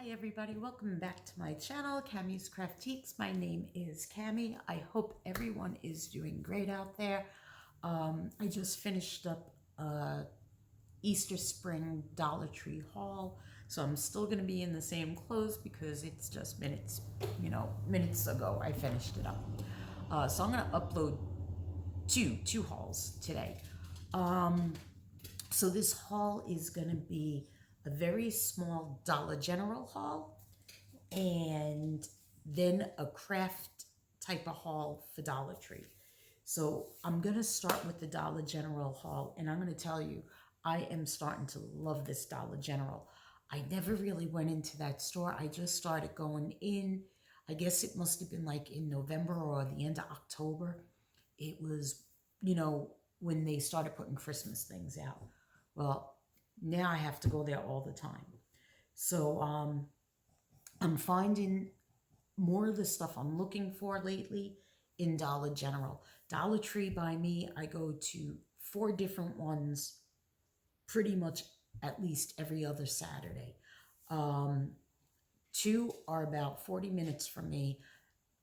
Hi everybody, welcome back to my channel, Cammie's Craftiques. My name is Cammie. I hope everyone is doing great out there. I just finished up Easter Spring Dollar Tree haul, so I'm still going to be in the same clothes because it's just minutes ago I finished it up. So I'm going to upload two hauls today. So this haul is going to be a very small Dollar General haul and then a craft type of haul for Dollar Tree. So I'm going to start with the Dollar General haul, and I'm going to tell you, I am starting to love this Dollar General. I never really went into that store. I just started going in. I guess it must have been like in November or the end of October. It was, when they started putting Christmas things out. Well, now I have to go there all the time. So I'm finding more of the stuff I'm looking for lately in Dollar General. Dollar Tree by me, I go to 4 different ones pretty much at least every other Saturday. 2 are about 40 minutes from me.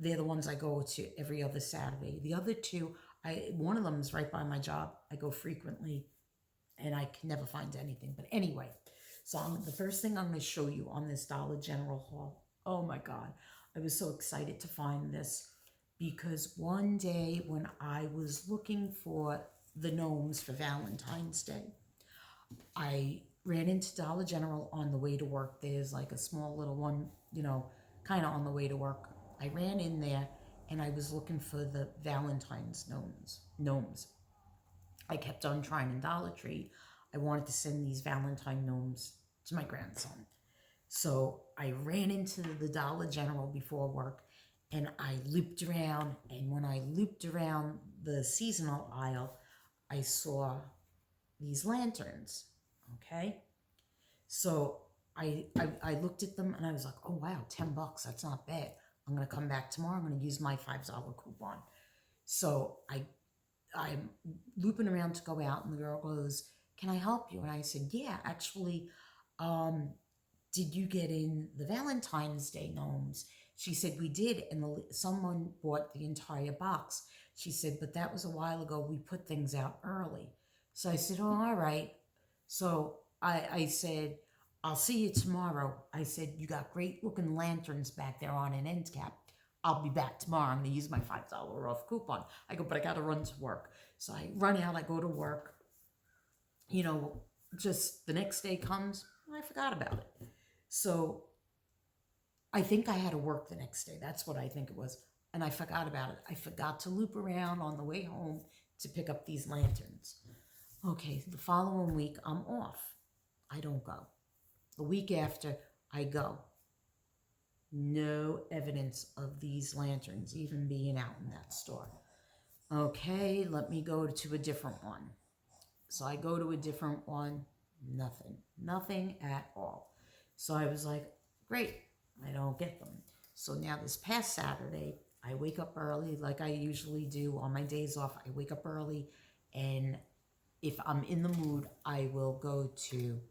They're the ones I go to every other Saturday. The other 2, one of them is right by my job. I go frequently and I can never find anything. But anyway, so the first thing I'm going to show you on this Dollar General haul. Oh my God, I was so excited to find this because one day when I was looking for the gnomes for Valentine's Day, I ran into Dollar General on the way to work. There's like a small little one, kind of on the way to work. I ran in there and I was looking for the Valentine's gnomes. I kept on trying in Dollar Tree. I wanted to send these Valentine gnomes to my grandson. So I ran into the Dollar General before work and I looped around. And when I looped around the seasonal aisle, I saw these lanterns. Okay. So I looked at them and I was like, oh wow, $10. That's not bad. I'm going to come back tomorrow. I'm going to use my $5 coupon. So I'm looping around to go out, and the girl goes, can I help you? And I said, yeah, actually, did you get in the Valentine's Day gnomes? She said, we did, and someone bought the entire box. She said, but that was a while ago. We put things out early. So I said, oh, all right. So I said, I'll see you tomorrow. I said, you got great looking lanterns back there on an end cap. I'll be back tomorrow. I'm going to use my $5 off coupon. I go, but I got to run to work. So I run out. I go to work. Just the next day comes. I forgot about it. So I think I had to work the next day. That's what I think it was. And I forgot about it. I forgot to loop around on the way home to pick up these lanterns. Okay, the following week, I'm off. I don't go. The week after, I go. No evidence of these lanterns even being out in that store. Okay, let me go to a different one. So I go to a different one, nothing at all. So I was like, great, I don't get them. So now this past Saturday, I wake up early like I usually do on my days off. I wake up early, and if I'm in the mood, I will go to,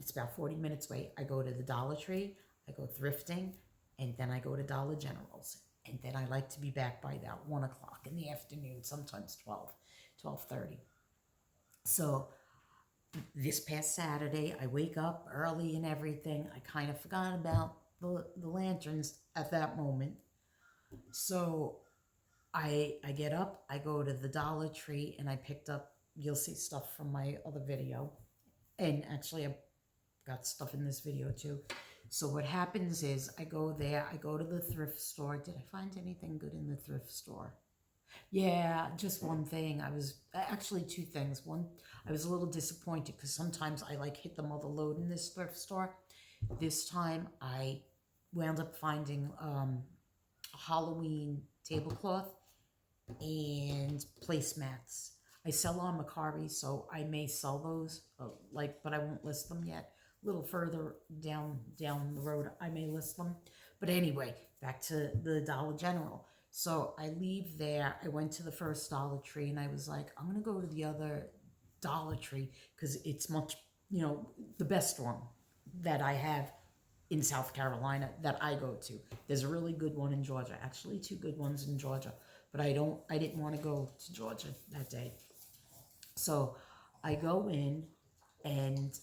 it's about 40 minutes away. I go to the Dollar Tree, I go thrifting, and then I go to Dollar Generals. And then I like to be back by about 1 o'clock in the afternoon, sometimes 12:30. So this past Saturday, I wake up early and everything. I kind of forgot about the lanterns at that moment. So I get up, I go to the Dollar Tree, and I picked up, you'll see stuff from my other video. And actually, I've got stuff in this video too. So what happens is I go there, I go to the thrift store. Did I find anything good in the thrift store? Yeah, just one thing. I was actually 2 things. One, I was a little disappointed because sometimes I hit the mother load in this thrift store. This time I wound up finding a Halloween tablecloth and placemats. I sell on Macari, so I may sell those, but I won't list them yet. A little further down the road, I may list them. But anyway, back to the Dollar General. So I leave there. I went to the first Dollar Tree, and I was like, I'm going to go to the other Dollar Tree because it's much, the best one. that I have in South Carolina that I go to. There's a really good one in Georgia, actually two good ones in Georgia, but I didn't want to go to Georgia that day. So I go in and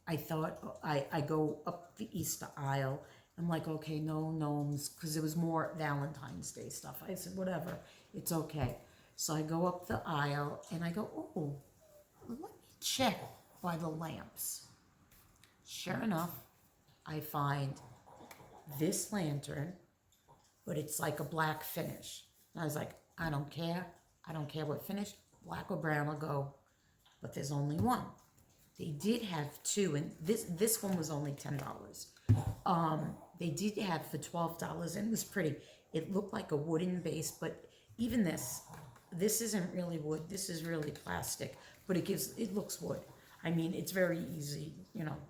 I thought I go up the Easter aisle. I'm like, okay, no gnomes, because it was more Valentine's Day stuff. I said, whatever, it's okay. So I go up the aisle and I go, oh, let me check by the lamps. Sure enough, I find this lantern, but it's like a black finish. And I was like, I don't care. I don't care what finish, black or brown will go. But there's only one. They did have two, and this one was only $10. They did have for $12, and it was pretty. It looked like a wooden base, but even this isn't really wood. This is really plastic, but it looks wood. I mean, it's very easy,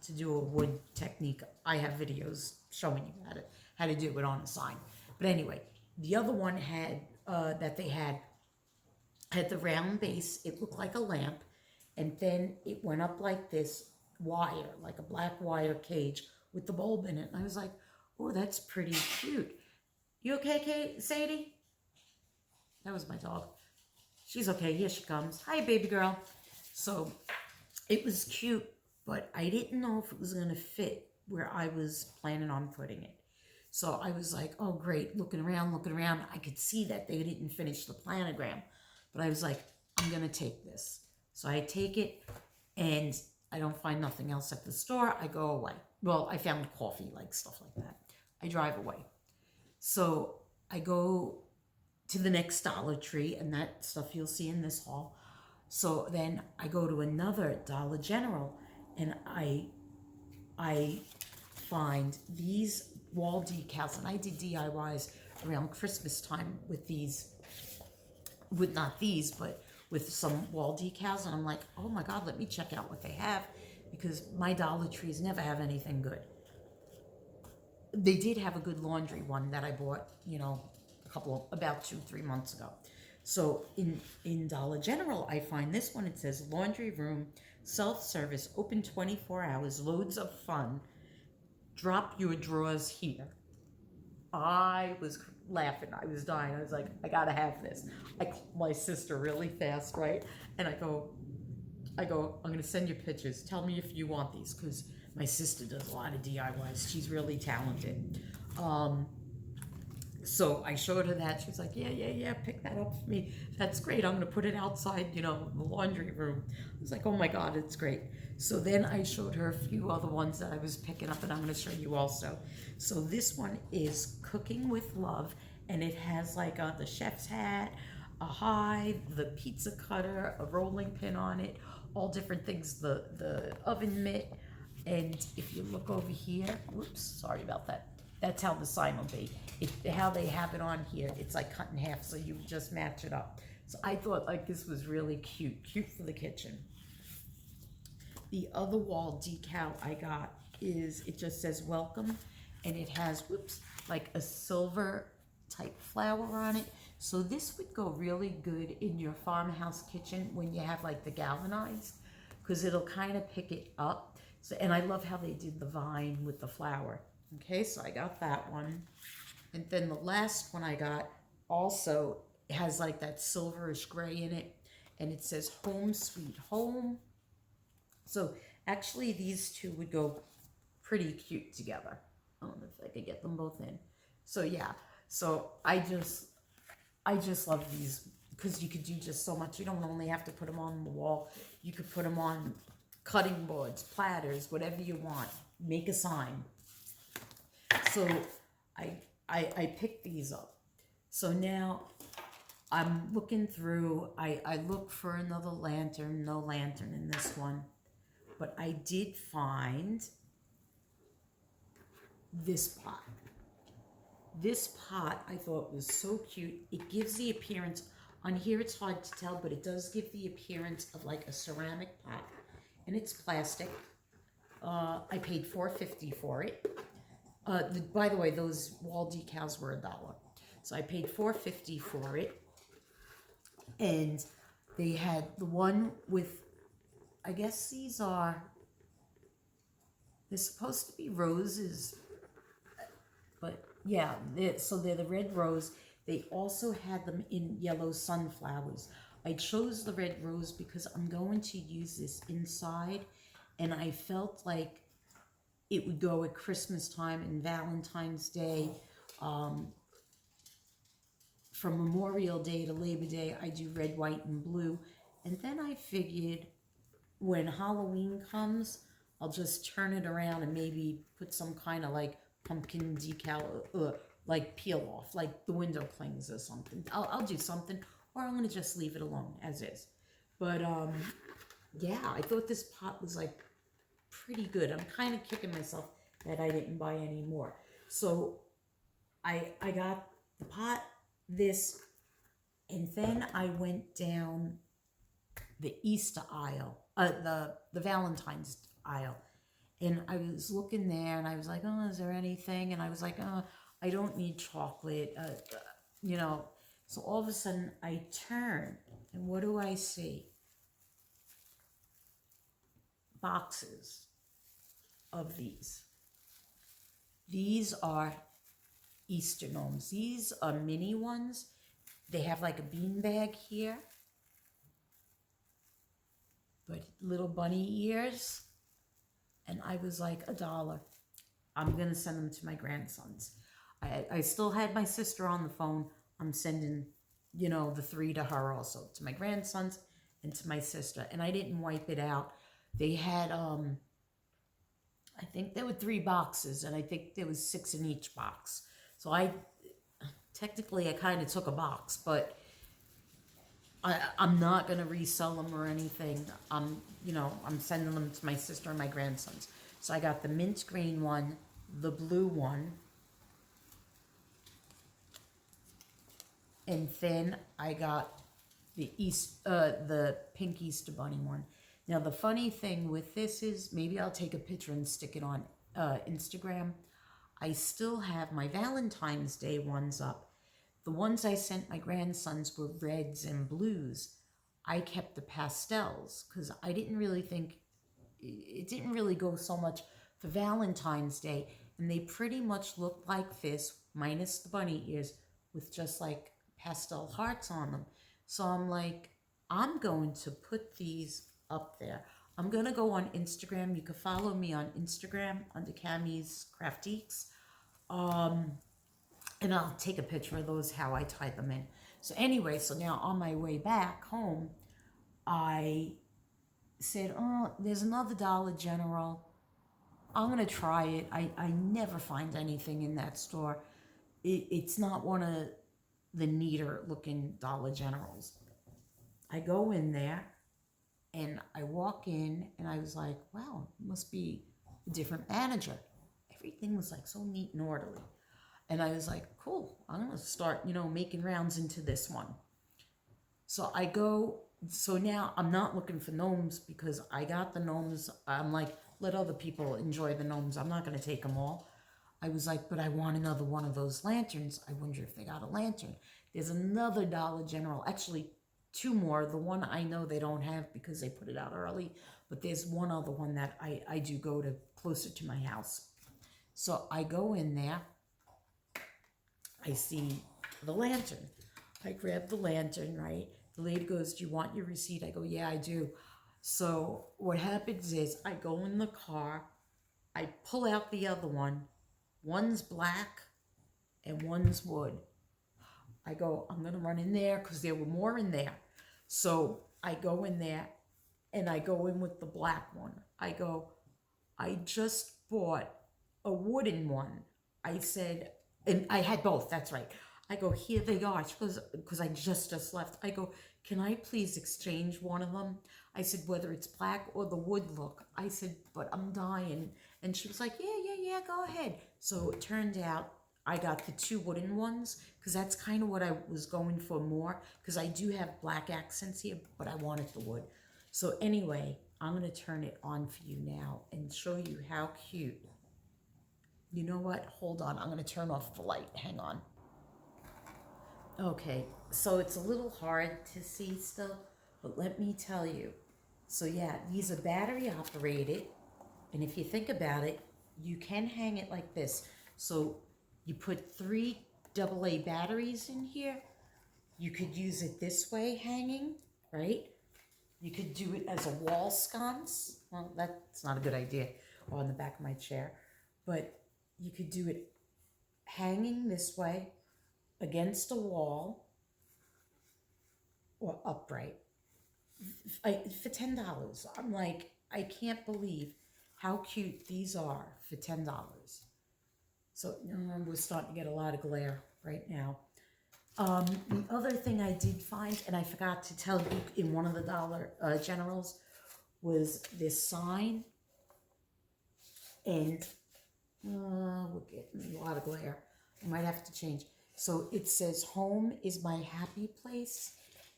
to do a wood technique. I have videos showing you how to do it on a sign. But anyway, the other one that they had the round base. It looked like a lamp, and then it went up like this wire, like a black wire cage with the bulb in it. And I was like, oh, that's pretty cute. You okay, Sadie? That was my dog. She's okay. Here she comes. Hi, baby girl. So it was cute, but I didn't know if it was going to fit where I was planning on putting it. So I was like, oh, great. Looking around. I could see that they didn't finish the planogram. But I was like, I'm going to take this. So I take it, and I don't find nothing else at the store. I go away. Well, I found coffee, like stuff like that. I drive away. So I go to the next Dollar Tree, and that stuff you'll see in this haul. So then I go to another Dollar General, and I find these wall decals, and I did DIYs around Christmas time with these, with not these, but with some wall decals, and I'm like, oh my God, let me check out what they have, because my Dollar Trees never have anything good. They did have a good laundry one that I bought, about 2-3 months ago. So in Dollar General, I find this one. It says laundry room, self-service, open 24 hours, loads of fun. Drop your drawers here. I was laughing. I was dying. I was like, I gotta have this. I called my sister really fast, right? And I go, I'm gonna send you pictures. Tell me if you want these, because my sister does a lot of DIYs. She's really talented. So I showed her that. She was like, yeah, pick that up for me. That's great. I'm going to put it outside, the laundry room. I was like, oh my God, it's great. So then I showed her a few other ones that I was picking up, and I'm going to show you also. So this one is Cooking with Love, and it has like the chef's hat, a hive, the pizza cutter, a rolling pin on it, all different things, the oven mitt. And if you look over here, whoops, sorry about that. That's how the sign will be. How they have it on here, it's like cut in half, so you just match it up. So I thought this was really cute for the kitchen. The other wall decal I got it just says welcome, and it has, like a silver type flower on it. So this would go really good in your farmhouse kitchen when you have like the galvanized, because it'll kind of pick it up. So, and I love how they did the vine with the flower. Okay, so I got that one. And then the last one I got also has like that silverish gray in it, and it says Home Sweet Home. So actually these two would go pretty cute together. I don't know if I could get them both in. So yeah, so I just love these, because you could do just so much. You don't only have to put them on the wall. You could put them on cutting boards, platters, whatever you want. Make a sign. So I picked these up. So now I'm looking through. I look for another lantern. No lantern in this one. But I did find this pot. This pot I thought was so cute. It gives the appearance, on here it's hard to tell, but it does give the appearance of like a ceramic pot. And it's plastic. I paid $4.50 for it. By the way, those wall decals were $1. So I paid $4.50 for it. And they had the one with, I guess these are They're supposed to be roses, but yeah, they're the red rose. They also had them in yellow sunflowers. I chose the red rose because I'm going to use this inside, and I felt like it would go at Christmas time and Valentine's Day. Um, from Memorial Day to Labor Day, I do red, white, and blue. And then I figured when Halloween comes, I'll just turn it around and maybe put some kind of like pumpkin decal, like peel off, like the window clings or something. I'll do something, or I'm gonna just leave it alone as is. But yeah, I thought this pot was like pretty good. I'm kind of kicking myself that I didn't buy any more. So I got the pot, this, and then I went down the Easter aisle, the Valentine's aisle, and I was looking there, and I was like, oh, is there anything? And I was like, oh, I don't need chocolate, you know. So all of a sudden, I turn, and what do I see? Boxes of these. These are Easter gnomes. These are mini ones. They have like a bean bag here, but little bunny ears. And I was like, $1. I'm gonna send them to my grandsons. I still had my sister on the phone. I'm sending, you know, the 3 to her also, to my grandsons and to my sister. And I didn't wipe it out. They had, I think there were 3 boxes, and I think there was 6 in each box. So technically I kind of took a box, but I'm not going to resell them or anything. You know, I'm sending them to my sister and my grandsons. So I got the mint green one, the blue one, and then I got the pink Easter bunny one. Now the funny thing with this is, maybe I'll take a picture and stick it on Instagram. I still have my Valentine's Day ones up. The ones I sent my grandsons were reds and blues. I kept the pastels because I didn't really think, it didn't really go so much for Valentine's Day. And they pretty much looked like this, minus the bunny ears, with just like pastel hearts on them. So I'm like, I'm going to put these up there. I'm going to go on Instagram. You can follow me on Instagram under Cammie's Craftiques. And I'll take a picture of those, how I tied them in. So anyway, so now on my way back home, I said, oh, there's another Dollar General. I'm going to try it. I never find anything in that store. It's not one of the neater looking Dollar Generals. I go in there and I walk in and I was like, wow, it must be a different manager. Everything was like so neat and orderly. And I was like, cool, I'm going to start, you know, making rounds into this one. So I go, so now I'm not looking for gnomes because I got the gnomes. I'm like, let other people enjoy the gnomes. I'm not going to take them all. I was like, but I want another one of those lanterns. I wonder if they got a lantern. There's another Dollar General, actually 2 more. The one I know they don't have because they put it out early, but there's one other one that I do go to closer to my house. So I go in there. I see the lantern. I grab the lantern, right? The lady goes, do you want your receipt? I go, yeah, I do. So what happens is I go in the car, I pull out the other one. One's black and one's wood. I go, I'm going to run in there because there were more in there. So I go in there and I go in with the black one. I go, I just bought a wooden one. I said, and I had both, that's right. I go, here they are. She goes, because I just left. I go, can I please exchange one of them? I said, whether it's black or the wood look. I said, but I'm dying. And she was like, yeah, go ahead. So it turned out I got the 2 wooden ones because that's kind of what I was going for more, because I do have black accents here, but I wanted the wood. So anyway, I'm going to turn it on for you now and show you how cute. You know what? Hold on. I'm going to turn off the light. Hang on. Okay, so it's a little hard to see still, but let me tell you. So yeah, these are battery operated. And if you think about it, you can hang it like this. So you put 3 AA batteries in here. You could use it this way hanging, right? You could do it as a wall sconce. Well, that's not a good idea. Or on the back of my chair. But you could do it hanging this way against a wall or upright for $10. I'm like, I can't believe how cute these are for $10. So we're starting to get a lot of glare right now. The other thing I did find, and I forgot to tell you in one of the Dollar Generals, was this sign. And we're getting a lot of glare. I might have to change. So it says, "Home is my happy place."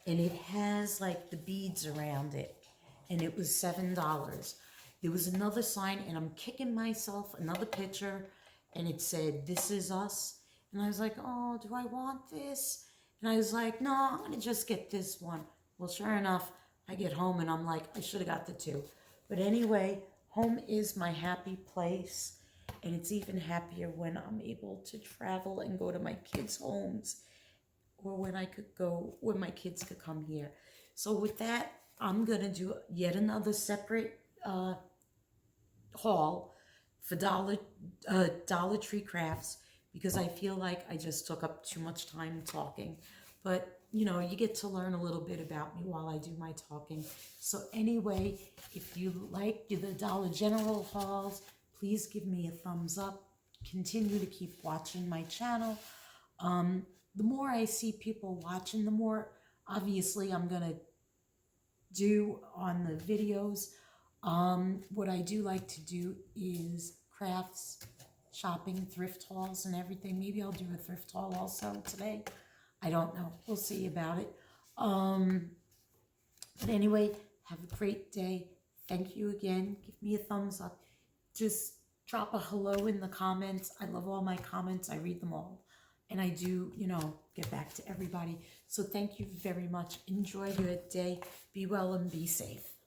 And it has like the beads around it. And it was $7. There was another sign, and I'm kicking myself, another picture, and it said, "This is us." And I was like, oh, do I want this? And I was like, no, I'm going to just get this one. Well, sure enough, I get home and I'm like, I should have got the 2. But anyway, home is my happy place. And it's even happier when I'm able to travel and go to my kids' homes, or when I could go, when my kids could come here. So with that, I'm going to do yet another separate haul for Dollar Tree Crafts, because I feel like I just took up too much time talking. But, you get to learn a little bit about me while I do my talking. So anyway, if you like the Dollar General hauls, please give me a thumbs up. Continue to keep watching my channel. The more I see people watching, the more obviously I'm going to do on the videos. What I do like to do is crafts, shopping, thrift hauls, and everything. Maybe I'll do a thrift haul also today. I don't know. We'll see about it. But anyway, have a great day. Thank you again. Give me a thumbs up. Just drop a hello in the comments. I love all my comments. I read them all. And I do, get back to everybody. So thank you very much. Enjoy your day. Be well and be safe.